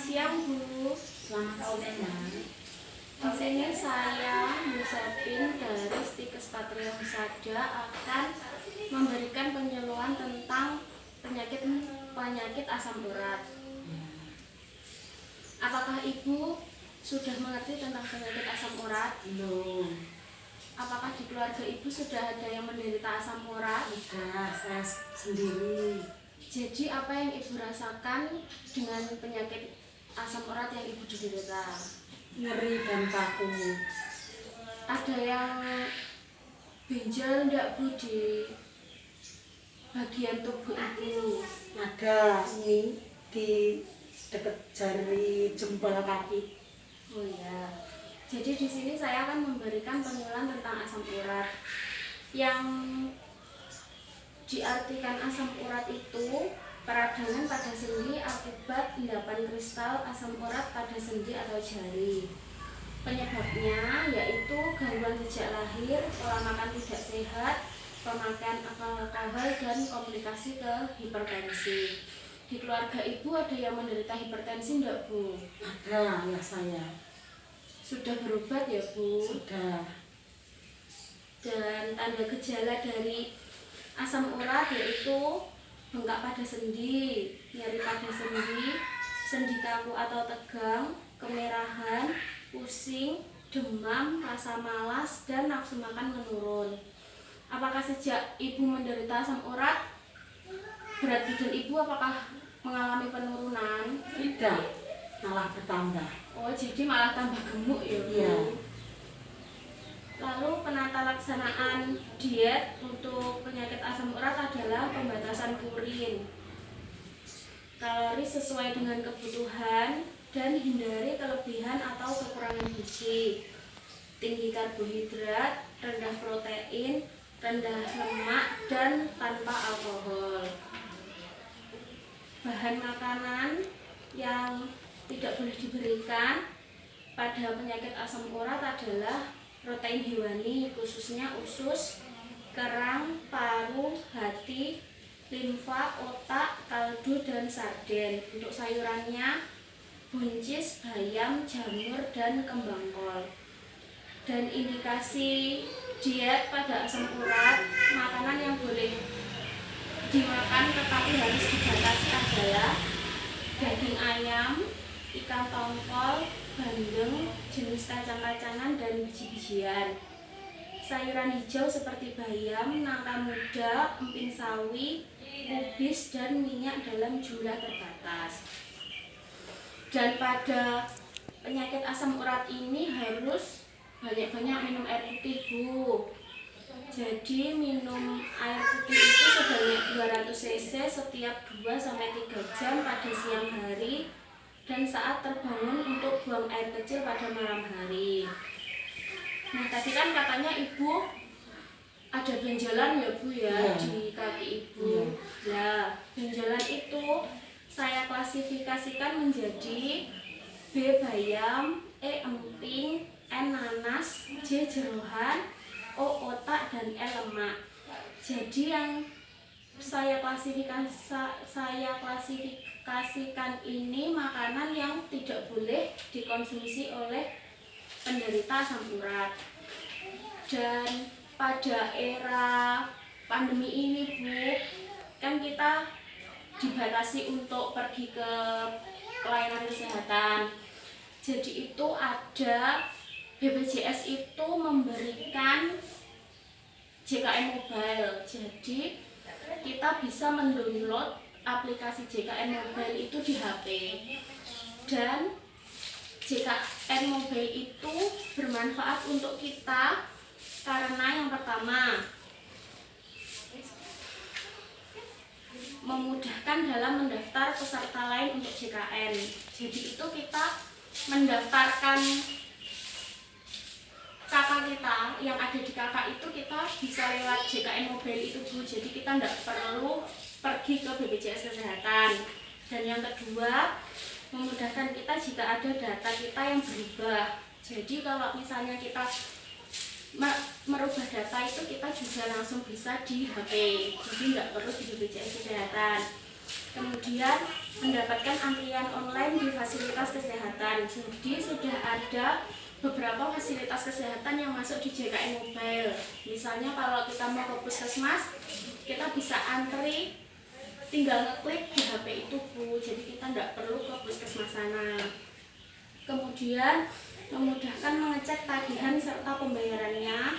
siang Bu. Selamat siang. Di sini saya Musapin dari Stikes Patria Husada akan memberikan penyuluhan tentang penyakit asam urat. Apakah Ibu sudah mengerti tentang penyakit asam urat? Belum. Apakah di keluarga Ibu sudah ada yang menderita asam urat? Sudah, saya sendiri. Jadi apa yang Ibu rasakan dengan penyakit asam urat yang Ibu derita? Nyeri dan kaku. Ada yang benjol enggak Bu di bagian tubuh Ibu? Ada ini di dekat jari jempol kaki. Oh ya. Jadi di sini saya akan memberikan penyuluhan tentang asam urat. Yang diartikan asam urat itu peradangan pada sendi akibat endapan kristal asam urat pada sendi atau jari. Penyebabnya yaitu gangguan sejak lahir, pola makan tidak sehat, pemakaian alkohol, dan komplikasi ke hipertensi. Di keluarga Ibu ada yang menderita hipertensi enggak Bu? Ada, ya saya. Sudah berobat ya Bu? Sudah. Dan tanda gejala dari asam urat yaitu bengkak pada sendi, nyeri pada sendi, sendi kaku atau tegang, kemerahan, pusing, demam, rasa malas, dan nafsu makan menurun. Apakah sejak Ibu menderita asam urat, berat badan Ibu apakah mengalami penurunan? Tidak, malah bertambah. Oh, jadi malah tambah gemuk ya Bu? Iya. Lalu penata laksanaan diet untuk penyakit asam urat adalah pembatasan purin, kalori sesuai dengan kebutuhan, dan hindari kelebihan atau kekurangan gizi, tinggi karbohidrat, rendah protein, rendah lemak, dan tanpa alkohol. Bahan makanan yang tidak boleh diberikan pada penyakit asam urat adalah protein hewani, khususnya usus, kerang, paru, hati, limfa, otak, kaldu, dan sarden. Untuk sayurannya buncis, bayam, jamur, dan kembang kol. Dan indikasi diet pada asam urat, makanan yang boleh dimakan tetapi harus dibatasi adalah daging ayam, ikan tongkol, bandeng, jenis kacang-kacangan, dan biji-bijian. Sayuran hijau seperti bayam, nangka muda, emping sawi, kubis, dan minyak dalam jumlah terbatas. Dan pada penyakit asam urat ini harus banyak-banyak minum air putih Bu. Jadi minum air putih itu sebanyak 200 cc setiap 2-3 jam pada siang hari dan saat terbangun untuk buang air kecil pada malam hari. Nah tadi kan katanya Ibu ada benjolan ya Bu ya, Iya. di kaki Ibu. Nah benjolan itu saya klasifikasikan menjadi B bayam, E emping, N nanas, J jeroan, O otak, dan L lemak. Jadi yang saya klasifikasikan ini makanan yang tidak boleh dikonsumsi oleh penderita asam urat. Dan pada era pandemi ini Bu, kan kita dibatasi untuk pergi ke pelayanan kesehatan. Jadi itu ada BPJS itu memberikan JKN Mobile. Jadi kita bisa mendownload aplikasi JKN Mobile itu di HP. Dan JKN Mobile itu bermanfaat untuk kita karena yang pertama memudahkan dalam mendaftar peserta lain untuk JKN. Jadi itu kita mendaftarkan kakak kita yang ada di kakak itu kita bisa lewat JKN Mobile itu Bu. Jadi kita tidak perlu pergi ke BPJS Kesehatan. Dan yang kedua memudahkan kita jika ada data kita yang berubah. Jadi kalau misalnya kita merubah data itu kita juga langsung bisa di HP. Jadi tidak perlu di BPJS Kesehatan. Kemudian mendapatkan antrian online di fasilitas kesehatan. Jadi sudah ada beberapa fasilitas kesehatan yang masuk di JKN Mobile. Misalnya kalau kita mau ke puskesmas, kita bisa antri, tinggal ngeklik di HP itu Bu. Jadi kita tidak perlu ke puskesmas sana. Kemudian memudahkan mengecek tagihan serta pembayarannya,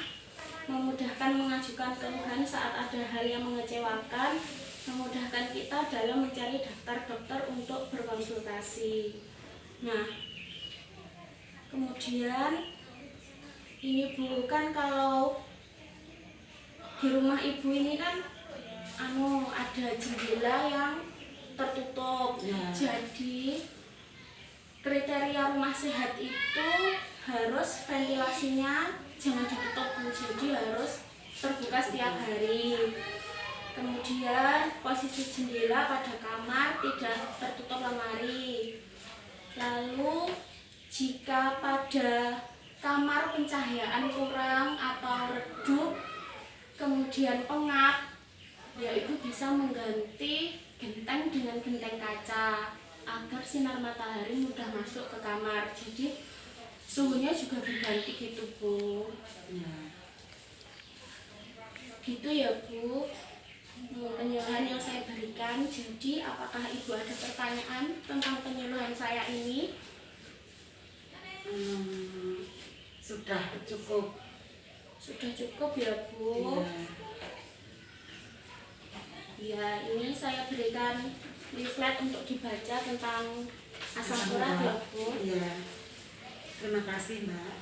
memudahkan mengajukan keluhan saat ada hal yang mengecewakan, memudahkan kita dalam mencari daftar dokter untuk berkonsultasi. Nah, kemudian ini Bu, kan kalau di rumah ibu ini kan ada jendela yang tertutup. Ya. Jadi kriteria rumah sehat itu harus ventilasinya jangan ditutup Bu, jadi harus terbuka setiap hari. Kemudian posisi jendela pada kamar tidak tertutup lemari. Lalu jika pada kamar pencahayaan kurang atau redup, kemudian pengap, ya itu bisa mengganti genteng dengan genteng kaca agar sinar matahari mudah masuk ke kamar. Jadi suhunya juga diganti gitu Bu. Ya. Gitu ya Bu, penyuluhan yang saya berikan. Jadi apakah Ibu ada pertanyaan tentang penyuluhan saya ini? Sudah cukup. Sudah cukup ya Bu. Ya. Ya, ini saya berikan leaflet untuk dibaca tentang asam urat ya Bu. Ya. Terima kasih Mbak.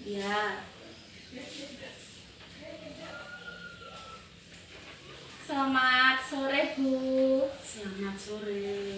Ya. Selamat sore Bu. Selamat sore.